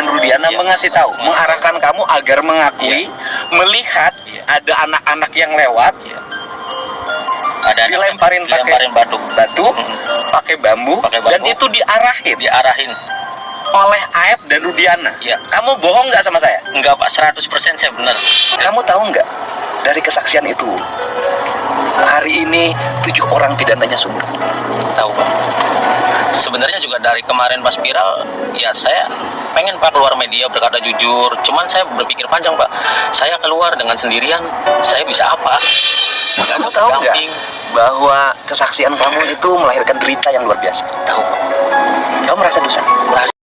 dan Rudiana mengasih tahu, mengarahkan kamu agar mengakui, melihat ada anak-anak yang lewat, ada dilemparin batu, pakai bambu, dan itu diarahin oleh Aep dan Rudiana. Kamu bohong nggak sama saya? Enggak Pak, 100% saya benar. Kamu tahu nggak, dari kesaksian itu hari ini 7 orang pidananya sumur? Tahu Pak. Sebenarnya juga dari kemarin pas viral, ya saya pengen Pak keluar media berkata jujur. Cuman saya berpikir panjang Pak. Saya keluar dengan sendirian, saya bisa apa? Kamu tahu nggak bahwa kesaksian kamu itu melahirkan derita yang luar biasa? Tahu Pak. Kamu merasa dosa? Merasa.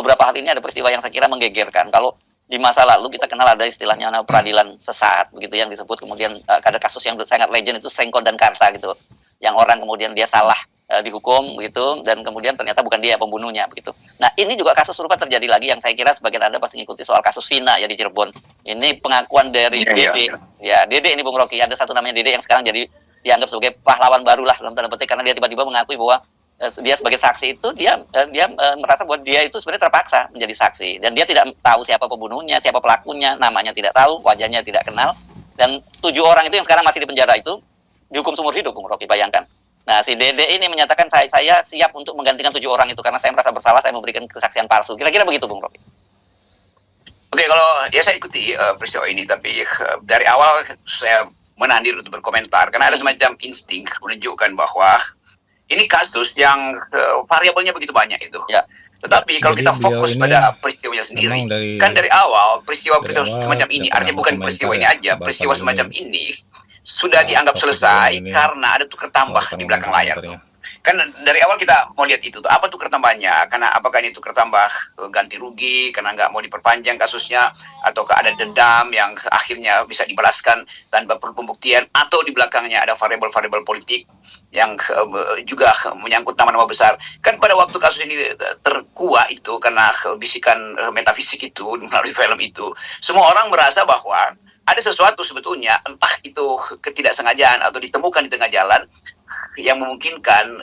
Beberapa hari ini ada peristiwa yang saya kira menggegerkan. Kalau di masa lalu kita kenal ada istilahnya peradilan sesat begitu yang disebut, kemudian ada kasus yang sangat legend itu Sengkon dan Karsa gitu, yang orang kemudian dia salah dihukum begitu, dan kemudian ternyata bukan dia pembunuhnya begitu. Nah ini juga kasus serupa terjadi lagi yang saya kira sebagian Anda pasti mengikuti soal kasus Vina ya di Cirebon. Ini pengakuan dari Dede. Ya Dede ini Bung Rocky, ada satu namanya Dede yang sekarang jadi dianggap sebagai pahlawan baru lah dalam tanda petik, karena dia tiba-tiba mengakui bahwa dia sebagai saksi itu dia merasa bahwa dia itu sebenarnya terpaksa menjadi saksi, dan dia tidak tahu siapa pembunuhnya, siapa pelakunya, namanya tidak tahu, wajahnya tidak kenal, dan 7 orang itu yang sekarang masih di penjara itu dihukum seumur hidup, Bung Rocky, bayangkan. Nah si Dede ini menyatakan saya siap untuk menggantikan 7 orang itu karena saya merasa bersalah, saya memberikan kesaksian palsu, kira-kira begitu Bung Rocky. Oke, kalau ya saya ikuti peristiwa ini, tapi dari awal saya menahan diri untuk berkomentar karena ada semacam insting menunjukkan bahwa ini kasus yang variabelnya begitu banyak itu. Tetapi kalau kita fokus pada peristiwanya sendiri, kan dari awal peristiwa semacam ini, artinya bukan peristiwa ini aja, peristiwa semacam ini sudah dianggap selesai karena ada tukar tambah di belakang layar. Kan dari awal kita mau lihat itu tuh, apa tukar tambahnya? Karena apakah ini tukar tambah ganti rugi karena nggak mau diperpanjang kasusnya, ataukah ada dendam yang akhirnya bisa dibalaskan tanpa perlu pembuktian, atau di belakangnya ada variabel-variabel politik yang juga menyangkut nama-nama besar. Kan pada waktu kasus ini terkuak itu karena bisikan metafisik itu melalui film itu, semua orang merasa bahwa ada sesuatu sebetulnya, entah itu ketidaksengajaan atau ditemukan di tengah jalan, yang memungkinkan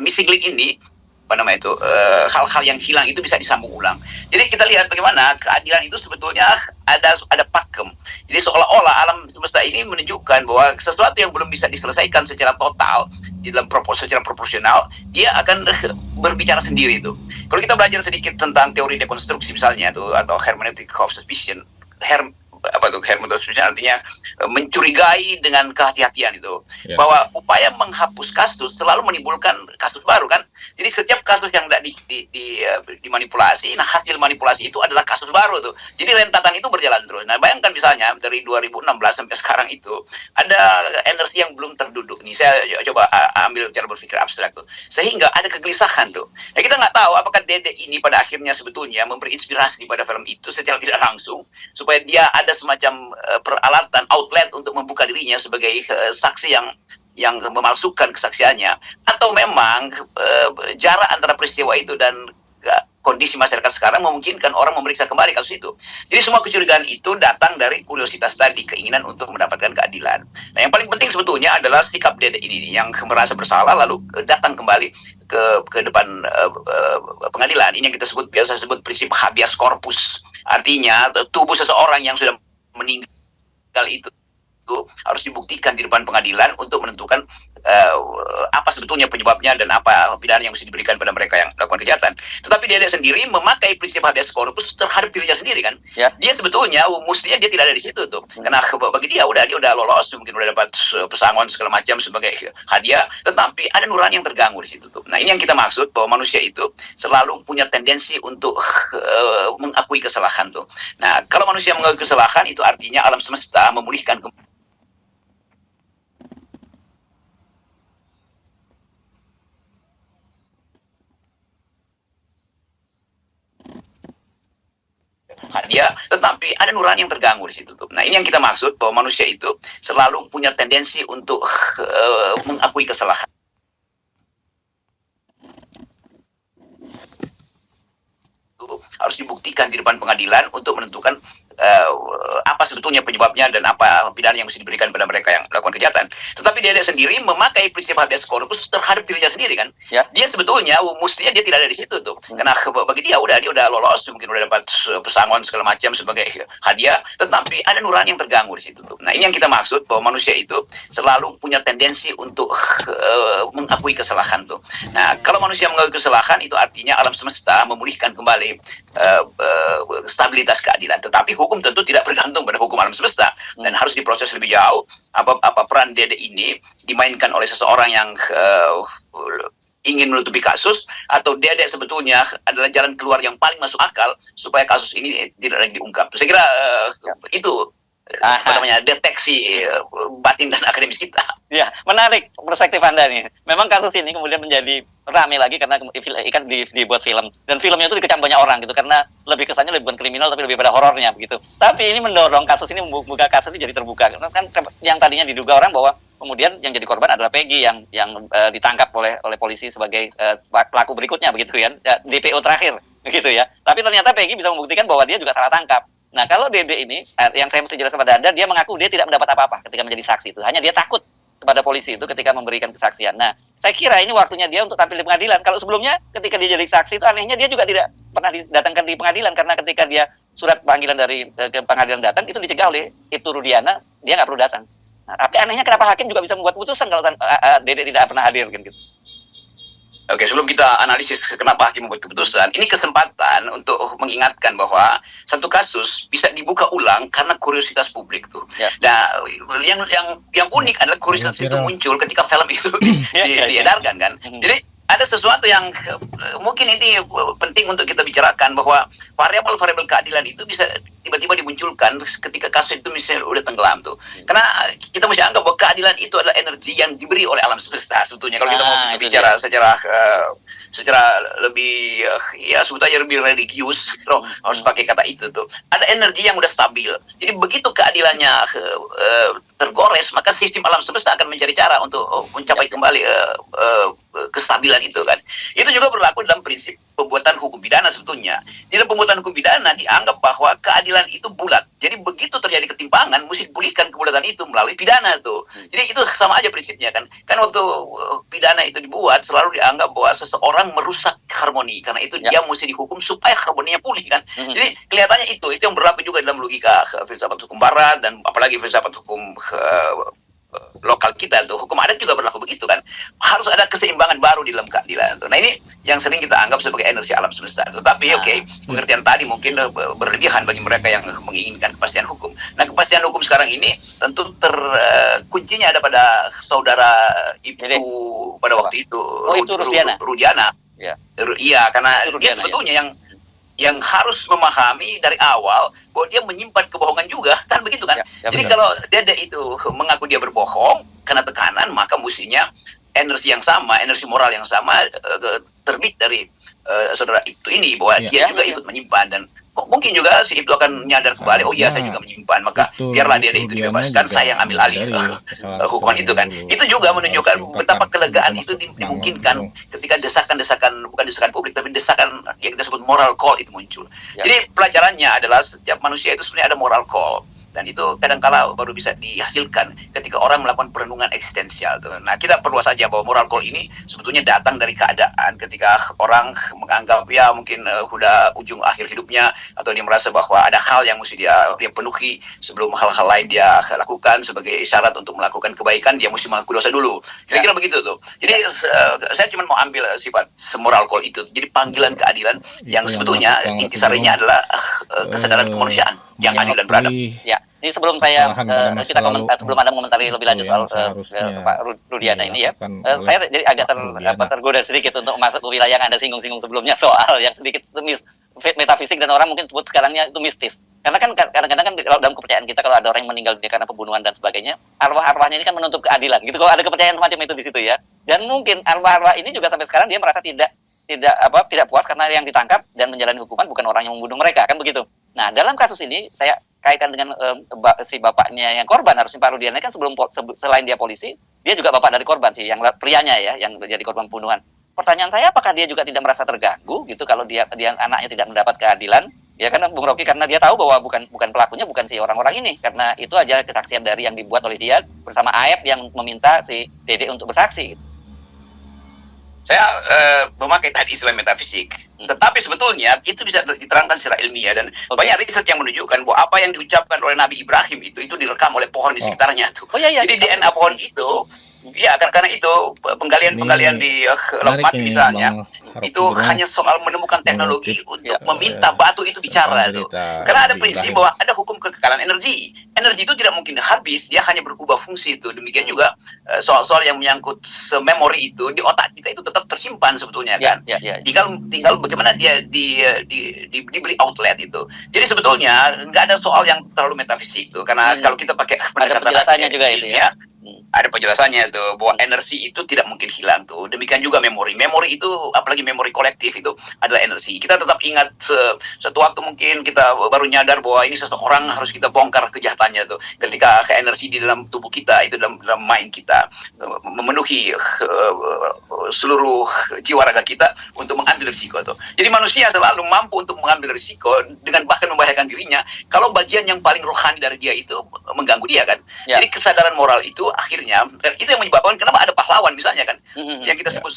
missing link ini, hal-hal yang hilang itu bisa disambung ulang. Jadi kita lihat bagaimana keadilan itu sebetulnya ada pakem. Jadi seolah-olah alam semesta ini menunjukkan bahwa sesuatu yang belum bisa diselesaikan secara total di dalam secara proporsional, dia akan berbicara sendiri itu. Kalau kita belajar sedikit tentang teori dekonstruksi misalnya itu, atau hermeneutic of suspicion, hermeneutik artinya mencurigai dengan kehati-hatian itu, bahwa upaya menghapus kasus selalu menimbulkan kasus baru kan. Jadi setiap kasus yang tidak dimanipulasi, nah hasil manipulasi itu adalah kasus baru tuh. Jadi rentakan itu berjalan terus. Nah bayangkan misalnya dari 2016 sampai sekarang itu ada energi yang belum terduduk nih. Saya coba ambil cara berpikir abstrak tuh, sehingga ada kegelisahan tuh. Nah kita nggak tahu apakah Dede ini pada akhirnya sebetulnya memberi inspirasi pada film itu secara tidak langsung, supaya dia ada semacam peralatan, outlet untuk membuka dirinya sebagai saksi yang memalsukan kesaksiannya, atau memang jarak antara peristiwa itu dan kondisi masyarakat sekarang memungkinkan orang memeriksa kembali kasus itu. Jadi semua kecurigaan itu datang dari kuriositas tadi, keinginan untuk mendapatkan keadilan. Nah yang paling penting sebetulnya adalah sikap Dede ini yang merasa bersalah lalu datang kembali ke depan pengadilan. Ini yang kita biasa sebut prinsip habeas corpus. Artinya tubuh seseorang yang sudah meninggal itu harus dibuktikan di depan pengadilan untuk menentukan apa sebetulnya penyebabnya dan apa pidana yang mesti diberikan pada mereka yang melakukan kejahatan. Tetapi dia sendiri memakai prinsip habeas corpus terhadap dirinya sendiri kan. Dia sebetulnya mestinya dia tidak ada di situ tuh. Karena bagi dia udah lolos, mungkin udah dapat pesangon segala macam sebagai hadiah, tetapi ada nurani yang terganggu di situ tuh. Nah, ini yang kita maksud bahwa manusia itu selalu punya tendensi untuk mengakui kesalahan tuh. Nah, kalau manusia mengakui kesalahan itu artinya alam semesta memulihkan hadiah, tetapi ada nurani yang terganggu di situ tuh. Nah, ini yang kita maksud bahwa manusia itu selalu punya tendensi untuk mengakui kesalahan. harus dibuktikan di depan pengadilan untuk menentukan apa sebetulnya penyebabnya dan apa pidana yang mesti diberikan pada mereka yang melakukan kejahatan. Tetapi dia sendiri memakai prinsip habeas corpus terhadap dirinya sendiri kan. Ya. Dia sebetulnya mestinya dia tidak ada di situ tuh. Karena bagi dia dia udah lolos, mungkin udah dapat pesangon segala macam sebagai hadiah, tetapi ada nurani yang terganggu di situ tuh. Nah, ini yang kita maksud bahwa manusia itu selalu punya tendensi untuk mengakui kesalahan tuh. Nah, kalau manusia mengakui kesalahan itu artinya alam semesta memulihkan kembali stabilitas keadilan. Tetapi hukum tentu tidak bergantung pada hukum alam semesta dan harus diproses lebih jauh. Apa peran Dede ini dimainkan oleh seseorang yang ingin menutupi kasus, atau Dede sebetulnya adalah jalan keluar yang paling masuk akal supaya kasus ini tidak lagi diungkap. Saya kira itu apa namanya deteksi batin dan akademis kita. Ya, menarik perspektif Anda nih. Memang kasus ini kemudian menjadi ramai lagi karena ikan dibuat film, dan filmnya itu dikecam banyak orang gitu karena lebih kesannya lebih bukan kriminal tapi lebih pada horornya begitu. Tapi ini mendorong kasus ini, membuka kasus ini jadi terbuka. Kan yang tadinya diduga orang bahwa kemudian yang jadi korban adalah Peggy yang ditangkap oleh polisi sebagai pelaku berikutnya begitu ya, DPO terakhir begitu ya. Tapi ternyata Peggy bisa membuktikan bahwa dia juga salah tangkap. Nah, kalau Dede ini yang saya mesti jelaskan kepada Anda, dia mengaku dia tidak mendapat apa-apa ketika menjadi saksi itu. Hanya dia takut kepada polisi itu ketika memberikan kesaksian. Nah, saya kira ini waktunya dia untuk tampil di pengadilan. Kalau sebelumnya ketika dia jadi saksi itu anehnya dia juga tidak pernah didatangkan di pengadilan, karena ketika dia surat panggilan dari ke pengadilan datang itu dicegah oleh Ibtu Rudiana, dia nggak perlu datang. Nah, tapi anehnya kenapa hakim juga bisa membuat putusan kalau Dede tidak pernah hadir kan gitu. Oke, sebelum kita analisis kenapa hakim membuat keputusan, ini kesempatan untuk mengingatkan bahwa satu kasus bisa dibuka ulang karena kuriositas publik tuh. Ya. Nah, yang unik adalah kuriositas itu muncul ketika film itu diedarkan kan. Jadi ada sesuatu yang mungkin ini penting untuk kita bicarakan, bahwa variabel-variabel keadilan itu bisa tiba-tiba dimunculkan ketika kasus itu misalnya udah tenggelam tuh. Karena kita mesti anggap bahwa keadilan itu adalah energi yang diberi oleh alam semesta sebetulnya. Kalau kita mau bicara secara lebih ya sebetulnya lebih religius, harus pakai kata itu tuh. Ada energi yang udah stabil. Jadi begitu keadilannya tergores, maka sistem alam semesta akan mencari cara untuk mencapai kembali kestabilan itu kan. Itu juga berlaku dalam prinsip pembuatan hukum pidana sebetulnya. Di dalam pembuatan hukum pidana dianggap bahwa keadilan itu bulat. Jadi begitu terjadi ketimpangan, mesti dipulihkan kebulatan itu melalui pidana tuh. Jadi itu sama aja prinsipnya kan. Kan waktu pidana itu dibuat selalu dianggap bahwa seseorang merusak harmoni. Karena itu dia mesti dihukum supaya harmoninya pulih kan. Jadi kelihatannya itu yang berlaku juga dalam logika filsafat hukum barat, dan apalagi filsafat hukum lokal kita tuh. Hukum adat juga berlaku begitu kan. Harus ada keseimbangan baru di dalam keadilan tuh. Nah, ini yang sering kita anggap sebagai energi alam semesta. Tetapi pengertian tadi mungkin berlebihan bagi mereka yang menginginkan kepastian hukum. Nah, kepastian hukum sekarang ini tentu kuncinya ada pada saudara Ibtu pada waktu itu. Itu Rudiana. Ya. Iya, karena dia Rudiana, sebetulnya yang harus memahami dari awal bahwa dia menyimpan kebohongan juga, kan begitu kan? Jadi benar. Kalau Dede itu mengaku dia berbohong karena tekanan, maka mestinya energi yang sama, energi moral yang sama terbit dari saudara itu ini, bahwa dia juga ikut menyimpan, dan mungkin juga si itu akan nyadar kembali, oh iya saya juga menyimpan, maka biarlah Dede itu dibebaskan, saya yang ambil alih hukuman itu kan. Itu juga menunjukkan betapa kelegaan itu dimungkinkan ketika bukan desakan publik, tapi desakan yang kita sebut moral call itu muncul. Jadi pelajarannya adalah setiap manusia itu sebenarnya ada moral call. Dan itu kadang-kala baru bisa dihasilkan ketika orang melakukan perenungan eksistensial. Nah, kita perlu saja bahwa moral call ini sebetulnya datang dari keadaan ketika orang menganggap ya mungkin sudah ujung akhir hidupnya, atau dia merasa bahwa ada hal yang mesti dia penuhi sebelum hal-hal lain dia lakukan. Sebagai syarat untuk melakukan kebaikan, dia mesti mengaku dosa dulu. Kira-kira begitu tuh. Jadi saya cuma mau ambil sifat moral call itu. Jadi panggilan keadilan yang sebetulnya intisarinya adalah kesadaran kemanusiaan yang adil dan beradab. Ya. Ini sebelum saya sebelum Anda mengomentari lebih lanjut soal Pak Rudiana ini ya, saya jadi agak tergoda sedikit untuk masuk ke wilayah yang Anda singgung-singgung sebelumnya, soal yang sedikit metafisik dan orang mungkin sebut sekarangnya itu mistis. Karena kan kadang-kadang kan dalam kepercayaan kita kalau ada orang yang meninggal karena pembunuhan dan sebagainya, arwah-arwahnya ini kan menuntut keadilan. Gitu, kalau ada kepercayaan semacam itu di situ ya. Dan mungkin arwah-arwah ini juga sampai sekarang dia merasa tidak puas karena yang ditangkap dan menjalani hukuman bukan orang yang membunuh mereka, kan begitu. Nah, dalam kasus ini saya kaitkan dengan si bapaknya yang korban, harusnya Pak Rudiana kan selain dia polisi, dia juga bapak dari korban sih, yang prianya ya, yang menjadi korban pembunuhan. pertanyaan saya apakah dia juga tidak merasa terganggu gitu kalau dia anaknya tidak mendapat keadilan? Ya kan Bung Rocky, karena dia tahu bahwa bukan pelakunya bukan si orang-orang ini, karena itu aja kesaksian dari yang dibuat oleh dia bersama Aep yang meminta si Dede untuk bersaksi gitu. Saya memakai tadi istilah metafisik, tetapi sebetulnya itu bisa diterangkan secara ilmiah dan banyak riset yang menunjukkan bahwa apa yang diucapkan oleh Nabi Ibrahim itu direkam oleh pohon di sekitarnya tuh. Jadi DNA pohon itu, ya karena itu penggalian di Laut Mati misalnya, itu hanya soal menemukan teknologi untuk meminta batu itu bicara tuh. Karena ada prinsip bahwa ada hukum kekekalan energi. Energi itu tidak mungkin habis, dia hanya berubah fungsi itu. Demikian juga soal-soal yang menyangkut memori itu di otak kita itu tetap tersimpan sebetulnya kan. Tinggal bagaimana dia diberi outlet itu. Jadi sebetulnya nggak ada soal yang terlalu metafisik tuh, karena kalau kita pakai ada penjelasannya juga itu ya. Ada penjelasannya tuh bahwa energi itu tidak mungkin hilang tuh. Demikian juga memori. Memori itu apalagi memori kolektif itu adalah energi. Kita tetap ingat suatu waktu mungkin kita baru nyadar bahwa ini seseorang harus kita bongkar kejahatannya tuh. Ketika energi di dalam tubuh kita itu dalam mind kita memenuhi seluruh jiwa raga kita untuk mengambil risiko tuh. Jadi manusia selalu mampu untuk mengambil risiko dengan bahkan membahayakan dirinya kalau bagian yang paling rohani dari dia itu mengganggu dia kan. Jadi kesadaran moral itu akhirnya itu yang menyebabkan kenapa ada pahlawan misalnya kan, yang kita sebut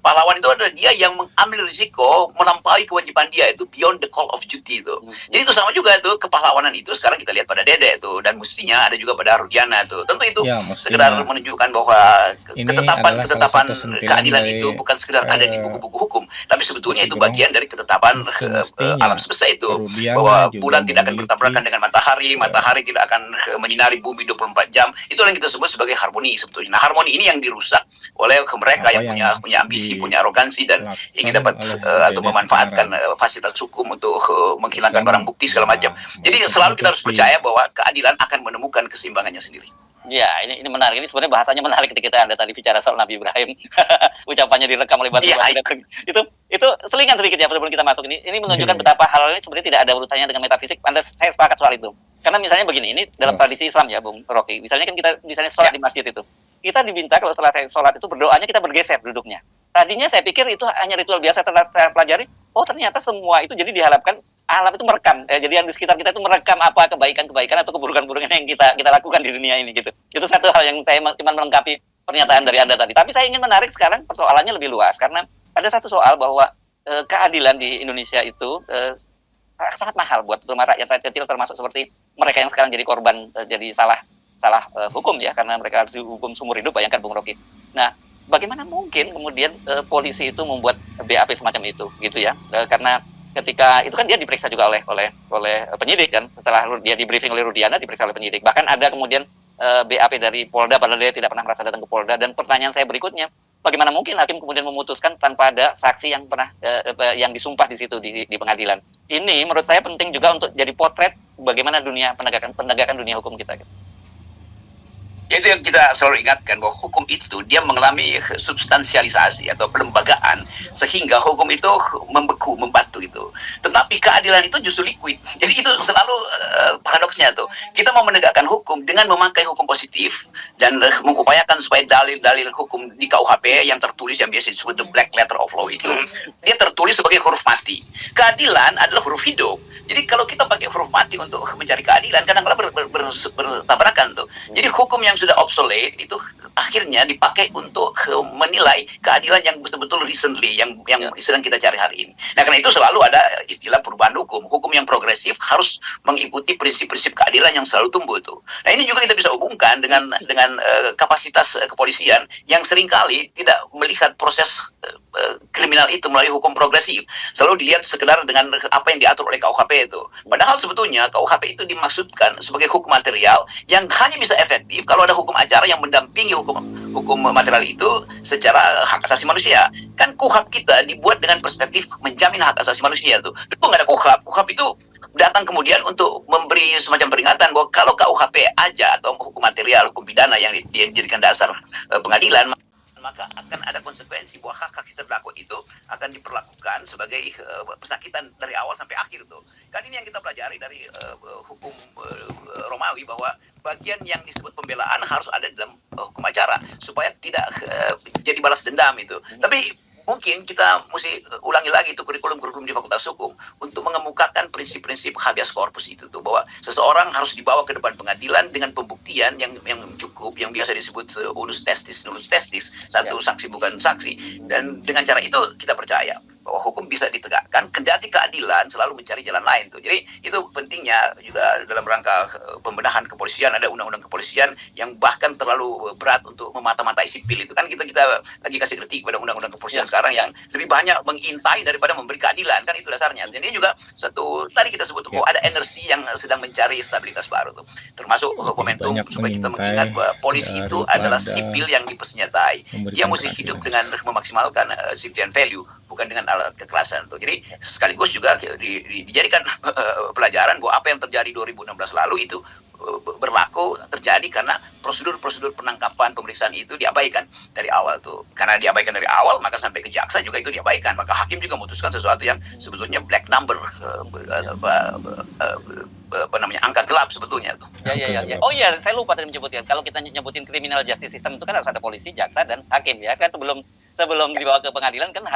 pahlawan itu adalah dia yang mengambil risiko melampaui kewajiban dia itu beyond the call of duty itu. Jadi itu sama juga itu kepahlawanan itu sekarang kita lihat pada Dede itu, dan mestinya ada juga pada Rudiana itu. Tentu itu sekedar menunjukkan bahwa ketetapan keadilan itu bukan sekedar ada di buku-buku hukum, tapi sebetulnya itu bagian dari ketetapan alam semesta itu, bahwa bulan tidak akan bertabrakan dengan matahari, matahari tidak akan menyinari bumi 24 jam. Itu yang kita sebut sebagai harmoni sebetulnya. Nah, harmoni ini yang dirusak oleh mereka yang punya ambisi, punya arogansi dan ingin dapat atau memanfaatkan fasilitas hukum untuk menghilangkan barang bukti segala macam. Jadi selalu kita harus percaya bahwa keadilan akan menemukan keseimbangannya sendiri. Ya, ini menarik. Ini sebenarnya bahasanya menarik ketika Anda tadi bicara soal Nabi Ibrahim. Ucapannya direkam oleh batu. Itu selingan sedikit ya sebelum kita masuk ini. Ini menunjukkan betapa hal ini sebenarnya tidak ada urutannya dengan metafisik. Saya sepakat soal itu. Karena misalnya begini, ini dalam tradisi Islam ya, Bung Rocky. Misalnya kan kita sholat di masjid itu. Kita diminta kalau setelah sholat itu berdoanya kita bergeser duduknya. Tadinya saya pikir itu hanya ritual biasa, setelah saya pelajari, oh ternyata semua itu jadi diharapkan alam itu merekam. Jadi yang di sekitar kita itu merekam apa kebaikan-kebaikan atau keburukan-keburukan yang kita lakukan di dunia ini gitu. Itu satu hal yang saya cuma melengkapi pernyataan dari Anda tadi. Tapi saya ingin menarik sekarang persoalannya lebih luas, karena ada satu soal bahwa keadilan di Indonesia itu sangat mahal buat terutama rakyat kecil, termasuk seperti mereka yang sekarang jadi korban jadi salah hukum ya, karena mereka harus dihukum seumur hidup, bayangkan Bung Rocky. Nah, bagaimana mungkin kemudian polisi itu membuat BAP semacam itu gitu ya, karena ketika itu kan dia diperiksa juga oleh penyidik kan, setelah dia di briefing oleh Rudiana diperiksa oleh penyidik, bahkan ada kemudian BAP dari Polda padahal dia tidak pernah merasa datang ke Polda. Dan pertanyaan saya berikutnya, bagaimana mungkin hakim kemudian memutuskan tanpa ada saksi yang pernah yang disumpah di situ di pengadilan. Ini menurut saya penting juga untuk jadi potret bagaimana dunia penegakan dunia hukum kita gitu. Itu yang kita selalu ingatkan, bahwa hukum itu dia mengalami substansialisasi atau pelembagaan sehingga hukum itu membeku, membatu itu. Tetapi keadilan itu justru liquid. Jadi itu selalu paradoksnya tuh. Kita mau menegakkan hukum dengan memakai hukum positif dan mengupayakan supaya dalil-dalil hukum di KUHP yang tertulis yang biasa disebut the black letter of law itu dia tertulis sebagai huruf mati. Keadilan adalah huruf hidup. Jadi kalau kita pakai huruf mati untuk mencari keadilan, kadang-kadang bertabrakan tuh. Jadi hukum yang sudah obsolete itu akhirnya dipakai untuk menilai keadilan yang betul-betul recently yang sedang kita cari hari ini. Nah, karena itu selalu ada istilah perubahan hukum. Hukum yang progresif harus mengikuti prinsip-prinsip keadilan yang selalu tumbuh itu. Nah, ini juga kita bisa hubungkan dengan kapasitas kepolisian yang seringkali tidak melihat proses kriminal itu melalui hukum progresif. Selalu dilihat sekedar dengan apa yang diatur oleh KUHP itu. Padahal sebetulnya KUHP itu dimaksudkan sebagai hukum material yang hanya bisa efektif kalau ada hukum acara yang mendampingi hukum material itu secara hak asasi manusia. Kan KUHP kita dibuat dengan perspektif menjamin hak asasi manusia tuh. Itu nggak ada KUHP. KUHP itu datang kemudian untuk memberi semacam peringatan bahwa kalau KUHP aja atau hukum material, hukum pidana yang dijadikan dasar pengadilan, maka akan ada konsekuensi bahwa hak-hak si terdakwa itu akan diperlakukan sebagai pesakitan dari awal sampai akhir tuh. Kan ini yang kita pelajari dari hukum Romawi, bahwa bagian yang disebut pembelaan harus ada dalam hukum acara supaya tidak jadi balas dendam itu. Tapi mungkin kita mesti ulangi lagi itu kurikulum di Fakultas Hukum untuk mengemukakan prinsip-prinsip habeas corpus itu tuh, bahwa seseorang harus dibawa ke depan pengadilan dengan pembuktian yang cukup, yang biasa disebut unus testis, satu saksi bukan saksi, dan dengan cara itu kita percaya bahwa hukum bisa ditegakkan, kendati keadilan selalu mencari jalan lain tuh. Jadi itu pentingnya juga dalam rangka pembenahan kepolisian, ada undang-undang kepolisian yang bahkan terlalu berat untuk memata-matai sipil. Itu kan kita lagi kasih kritik pada undang-undang kepolisian sekarang yang lebih banyak mengintai daripada memberi keadilan, kan itu dasarnya. Jadi juga satu tadi kita sebut bahwa ada energi yang sedang mencari stabilitas baru tuh, termasuk momentum supaya kita mengingat bahwa polisi itu adalah sipil yang dipersenjatai. Dia mesti hidup dengan memaksimalkan civilian value, bukan dengan alat kekerasan tuh. Jadi sekaligus juga dijadikan pelajaran bahwa apa yang terjadi 2016 lalu itu berlaku terjadi karena prosedur penangkapan pemeriksaan itu diabaikan dari awal tuh. Karena diabaikan dari awal, maka sampai ke jaksa juga itu diabaikan. Maka hakim juga memutuskan sesuatu yang sebetulnya black number, angka gelap sebetulnya tuh. Ya. Oh iya, saya lupa tadi menyebutkan. Kalau kita nyebutin criminal justice system itu kan harus ada polisi, jaksa, dan hakim ya. Kan sebelum dibawa ke pengadilan kan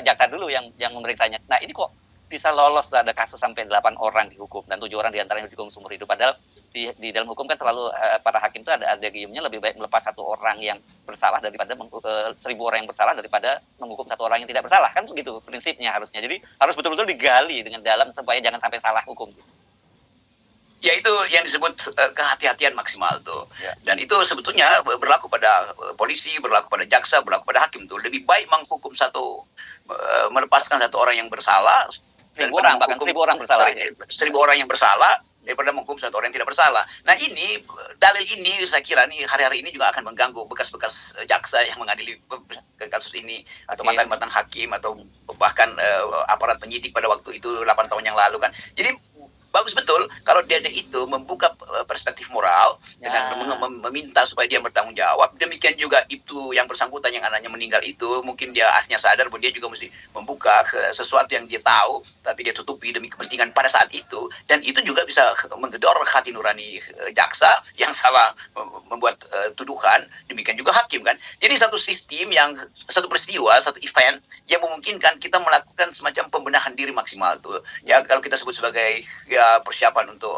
jaksa dulu yang memeriksanya. Nah ini kok bisa lolos, ada kasus sampai 8 orang dihukum dan 7 orang diantaranya dihukum seumur hidup. Padahal di dalam hukum kan selalu para hakim itu ada giumnya, lebih baik melepas 1 orang yang bersalah daripada 1.000 orang yang bersalah daripada menghukum 1 orang yang tidak bersalah, kan begitu prinsipnya harusnya. Jadi harus betul-betul digali dengan dalam supaya jangan sampai salah hukum. Ya itu yang disebut kehati-hatian maksimal tuh. Ya. Dan itu sebetulnya berlaku pada polisi, berlaku pada jaksa, berlaku pada hakim tuh. Lebih baik menghukum melepaskan 1 orang yang bersalah, 1.000 orang, bahkan 1.000 orang bersalah. 1.000 orang yang bersalah daripada menghukum 1 orang yang tidak bersalah. Nah ini, dalil ini saya kira nih hari-hari ini juga akan mengganggu bekas-bekas jaksa yang mengadili kasus ini, atau mantan-mantan hakim, atau bahkan aparat penyidik pada waktu itu 8 tahun yang lalu kan. Jadi bagus betul kalau dia itu membuka perspektif moral dengan meminta supaya dia bertanggung jawab. Demikian juga itu yang bersangkutan yang anaknya meninggal itu, mungkin dia akhirnya sadar bahwa dia juga mesti membuka sesuatu yang dia tahu tapi dia tutupi demi kepentingan pada saat itu, dan itu juga bisa menggedor hati nurani jaksa yang salah membuat tuduhan. Demikian juga hakim kan. Jadi satu sistem yang satu peristiwa, satu event yang memungkinkan kita melakukan semacam pembenahan diri maksimal tuh. Ya kalau kita sebut sebagai persiapan untuk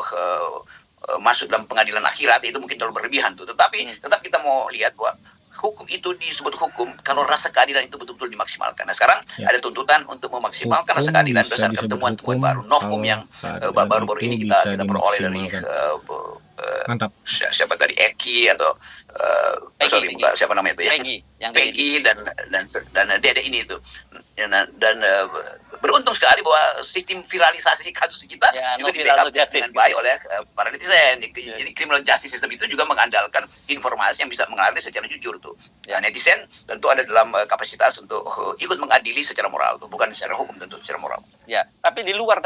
masuk dalam pengadilan akhirat itu mungkin terlalu berlebihan tuh. Tetapi tetap kita mau lihat bahwa hukum itu disebut hukum kalau rasa keadilan itu betul-betul dimaksimalkan. Nah sekarang ada tuntutan untuk memaksimalkan rasa keadilan berdasarkan temuan-temuan baru, novum yang baru-baru ini kita peroleh dari siapa tadi, Eki atau siapa namanya itu ya, Peggy dan Dede ini itu. Dan beruntung sekali bahwa sistem viralisasi kasus kita juga di-backup dengan baik oleh para netizen. Jadi criminal justice system itu juga mengandalkan informasi yang bisa mengalir secara jujur tuh. Netizen tentu ada dalam kapasitas untuk ikut mengadili secara moral tuh, bukan secara hukum, tentu secara moral. Ya, tapi di luar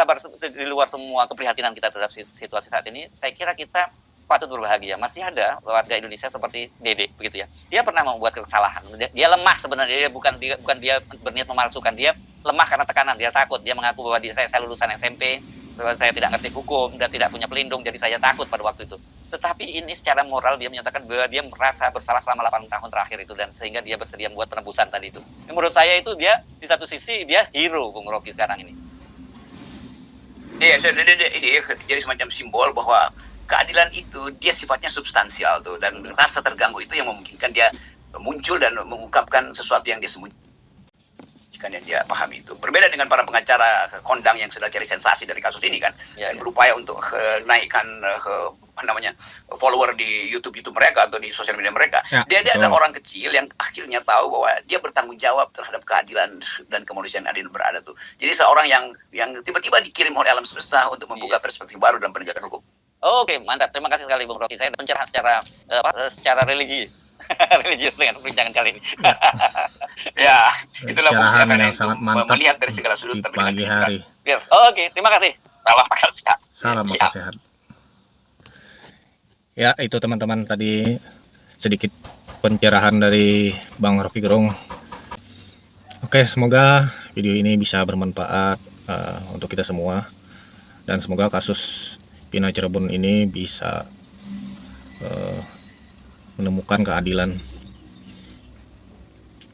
semua keprihatinan kita terhadap situasi saat ini, saya kira kita patut berbahagia. Masih ada warga Indonesia seperti Dede begitu ya. Dia pernah membuat kesalahan. Dia lemah sebenarnya. Dia bukan dia berniat memalsukan. Dia lemah karena tekanan. Dia takut. Dia mengaku bahwa saya lulusan SMP, saya tidak ngerti hukum dan tidak punya pelindung, jadi saya takut pada waktu itu. Tetapi ini secara moral dia menyatakan bahwa dia merasa bersalah selama 8 tahun terakhir itu, dan sehingga dia bersedia membuat penebusan tadi itu. Menurut saya itu dia di satu sisi dia hero Bung Rocky sekarang ini. Iya, ini jadi semacam simbol bahwa keadilan itu dia sifatnya substansial tuh, dan rasa terganggu itu yang memungkinkan dia muncul dan mengungkapkan sesuatu yang dia sembunyikan, yang dia pahami itu. Berbeda dengan para pengacara kondang yang sedang cari sensasi dari kasus ini kan, dan berupaya untuk naikkan follower di YouTube mereka atau di sosial media mereka. Dia adalah orang kecil yang akhirnya tahu bahwa dia bertanggung jawab terhadap keadilan dan kemanusiaan adil berada tuh. Jadi seorang yang tiba-tiba dikirim oleh alam semesta untuk membuka perspektif baru dalam penegakan hukum. Oke, mantap. Terima kasih sekali Bung Rocky. Saya ada pencerahan secara religi. Religius dengan perbincangan kali ini. Ya, itulah pencerahan yang sangat mantap melihat dari segala sudut di pagi hari. Oke, terima kasih. Salam akal sehat. Salam akal sehat. Ya, itu teman-teman tadi sedikit pencerahan dari Bang Rocky Gerung. Oke, semoga video ini bisa bermanfaat untuk kita semua, dan semoga kasus Pina Cirebon ini bisa menemukan keadilan.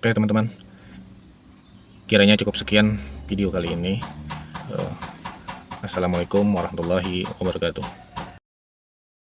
Oke teman-teman, kiranya cukup sekian video kali ini. Assalamualaikum warahmatullahi wabarakatuh.